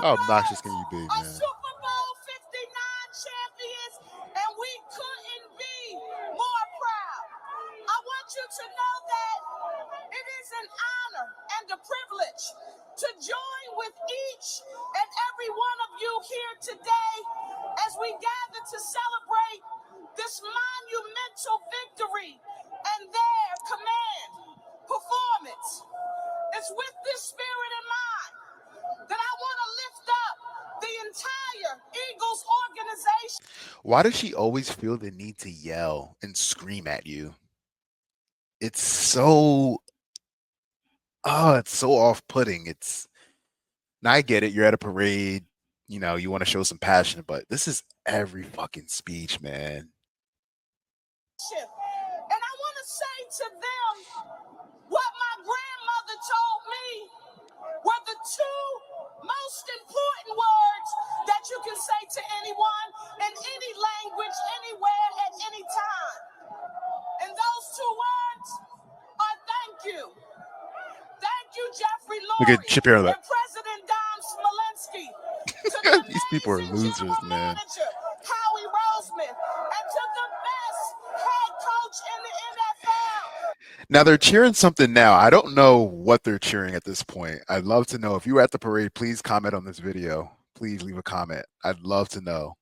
How proud obnoxious can you be, of man? Super Bowl 59 champions, and we couldn't be more proud. I want you to know that it is an honor and a privilege to join with each and every one of you here today as we gather to celebrate this monumental victory and their command performance. It's with this spirit in mind that I want to lift up the entire Eagles organization. Why does she always feel the need to yell and scream at you? It's so it's so off-putting. Now I get it. You're at a parade, you know, you want to show some passion, but this is every fucking speech, man. And I want to say to them what my grandmother told me were the two most important words that you can say to anyone in any language, anywhere, at any time. And those two words are thank you. Thank you, Jeffrey Look at Lurie Chip here. and President Dom Smolenski. To the These people are amazing losers, general man. manager, Howie Roseman, and to the best head coach in the NFL. Now they're cheering something now. I don't know what they're cheering at this point. I'd love to know. If you were at the parade, please comment on this video. Please leave a comment. I'd love to know.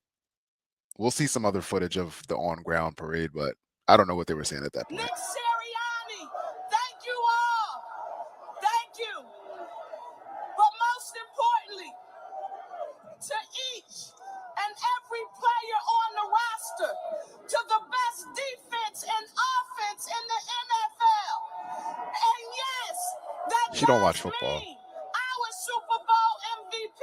We'll see some other footage of the on-ground parade, but I don't know what they were saying at that point. Nick Sirianni, thank you all. Thank you. But most importantly, to each and every player on the roster, to the best defense and offense in the NFL. And yes, that She don't does watch football. mean our Super Bowl MVP,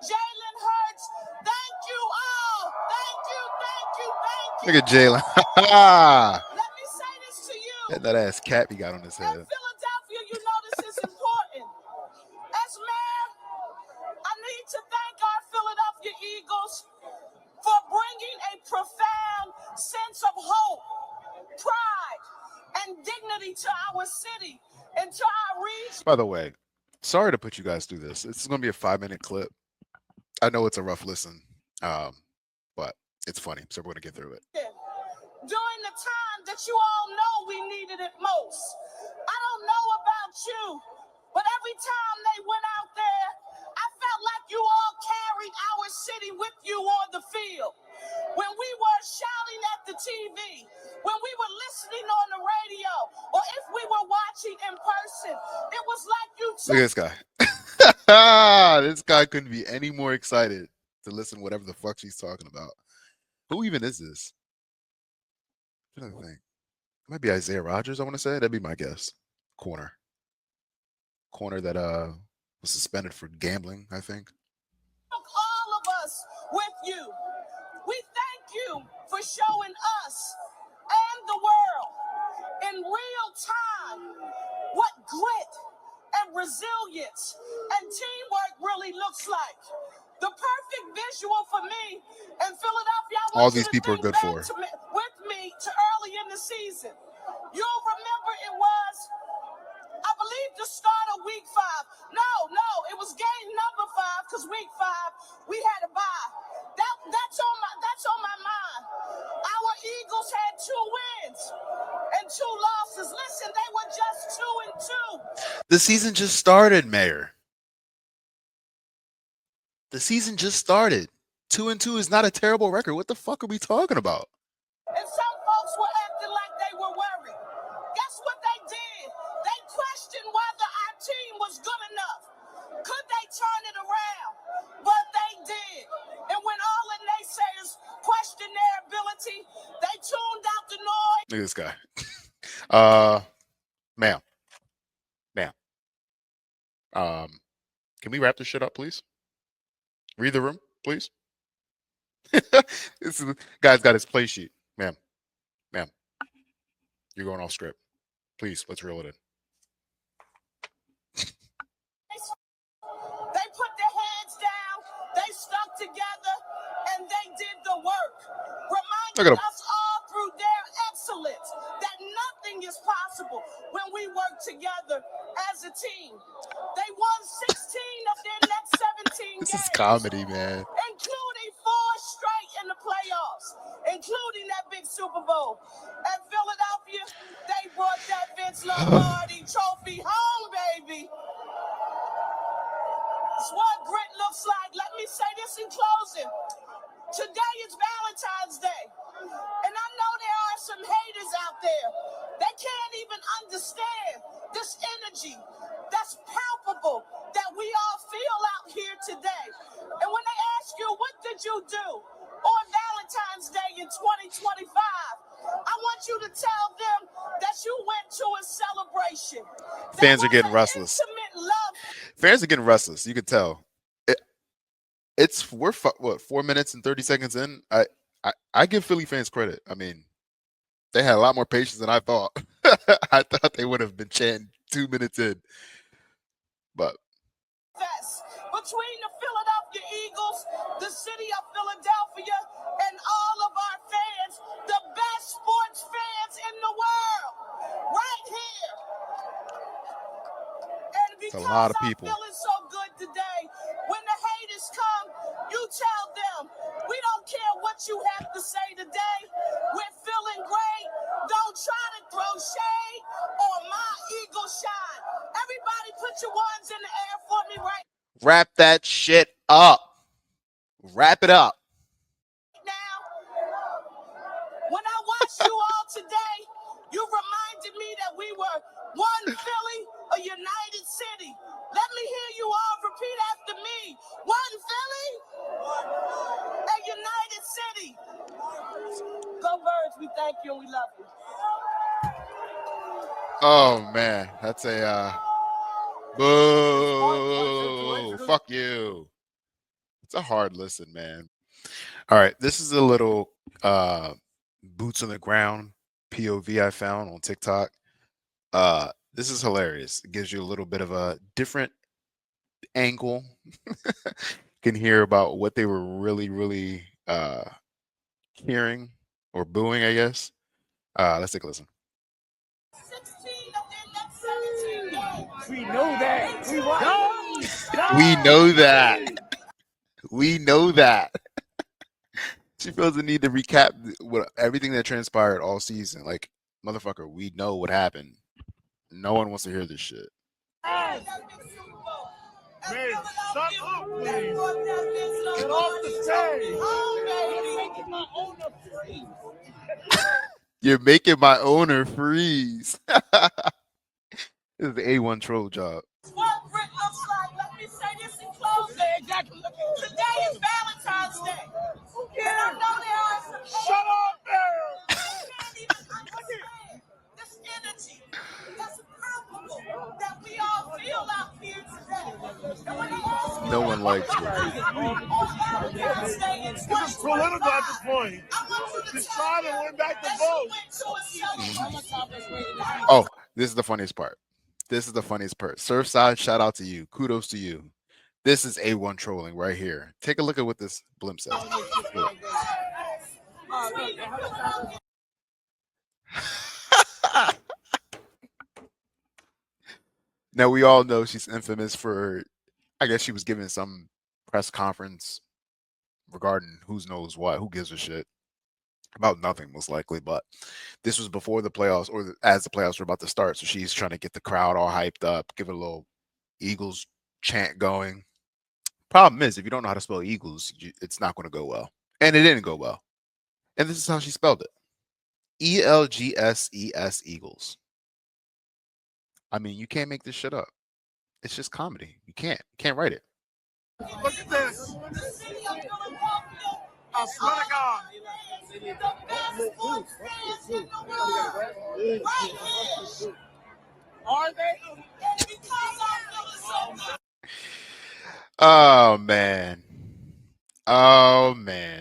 Jalen Hurts. Thank you all. Thank you, thank you, thank you. Look at Jalen. Let me say this to you. And that ass cap he got on his In head. Philadelphia, you know this is important. As mayor, I need to thank our Philadelphia Eagles for bringing a profound sense of hope, pride, and dignity to our city and to our region. By the way, sorry to put you guys through this. This is going to be a 5-minute clip. I know it's a rough listen, but it's funny, so we're going to get through it. During the time that you all know we needed it most. I don't know about you, but every time they went out there, I felt like you all carried our city with you on the field. When we were shouting at the TV, when we were listening on the radio, or if we were watching in person, it was like you took. Look at this guy. This guy couldn't be any more excited to listen to whatever the fuck she's talking about. Who even is this? I don't think. It might be Isaiah Rodgers, I want to say. That'd be my guess. Corner that was suspended for gambling, I think. All of us with you. We thank you for showing us and the world in real time what grit and resilience and teamwork really looks like. The perfect visual for me in Philadelphia. I want All you these to people are think good back for. with me to early in the season. You'll remember it was, I believe, the start of week 5. No, it was game number 5 because week 5 we had a bye. That's on my mind. Our Eagles had 2 wins and 2 losses. Listen, they were just 2-2. The season just started, Mayor. The season just started. 2-2 is not a terrible record. What the fuck are we talking about? And some folks were acting like they were worried. Guess what they did? They questioned whether our team was good enough. Could they turn it around? But they did. And when all the naysayers questioned their ability, they tuned out the noise. Look at this guy. Ma'am. Can we wrap this shit up, please? Read the room, please. This guy's got his play sheet. Ma'am. You're going off script. Please, let's reel it in. They put their heads down, they stuck together, and they did the work. Reminding us all through their excellence that nothing is possible when we work together as a team. They won 16 of their next 17 games. This is comedy, man. Including 4 straight in the playoffs, including that big Super Bowl. At Philadelphia, they brought that Vince Lombardi trophy home, baby. It's what grit looks like. Let me say this in closing. Today is Valentine's Day. And I know there are some haters out there. They can't even understand this energy that's palpable that we all feel out here today. And when they ask you, what did you do on Valentine's Day in 2025? I want you to tell them that you went to a celebration. Fans are getting restless. Fans are getting restless. You can tell. We're 4 minutes and 30 seconds in. I give Philly fans credit. I mean, they had a lot more patience than I thought. I thought they would have been chanting 2 minutes in. But between the Philadelphia Eagles, the city of Philadelphia, and all of our fans, the best sports fans in the world, right here. And because a lot of people. I'm feeling so good today, when the haters come, you tell them, we don't care what you have to say today. We're feeling great. Don't try to throw shade on my eagle shine. Everybody put your ones in the air for me right now. Wrap that shit up. Wrap it up. Now, when I watched you all today, you reminded me that we were one Philly, a united city. Let me hear you all repeat after me. One Philly, a united city. Go Birds, we thank you and we love you. Oh, man. That's a boo. Fuck you. It's a hard listen, man. All right. This is a little boots on the ground POV I found on TikTok. This is hilarious. It gives you a little bit of a different angle. Can hear about what they were really hearing or booing, I guess. Let's take a listen. We know that. We know that. We know that. She feels the need to recap what everything that transpired all season. Like, motherfucker, we know what happened. No one wants to hear this shit. Man, shut up, please. Get off the stage. You're making my owner freeze. This is the A1 troll job. What Brit looks like, let me say this in closing. Today is Valentine's Day. Who cares? And I know there are some Shut up, man. They can't even understand this energy that's palpable that we all feel out here today. And when they ask you, No one likes her. This is political at this point. She's trying to win back the vote. Oh, this is the funniest part. This is the funniest part. Surfside, shout out to you. Kudos to you. This is A1 trolling right here. Take a look at what this blimp says. Now, we all know she's infamous for, I guess she was giving some press conference regarding who knows what, who gives a shit. About nothing, most likely, but this was before the playoffs, or as the playoffs were about to start. So she's trying to get the crowd all hyped up, give it a little Eagles chant going. Problem is, if you don't know how to spell Eagles, it's not going to go well. And it didn't go well. And this is how she spelled it. ELGSES Eagles. I mean, you can't make this shit up. It's just comedy. You can't write it. Look at this. I swear to God. Are they? Oh man. Oh man.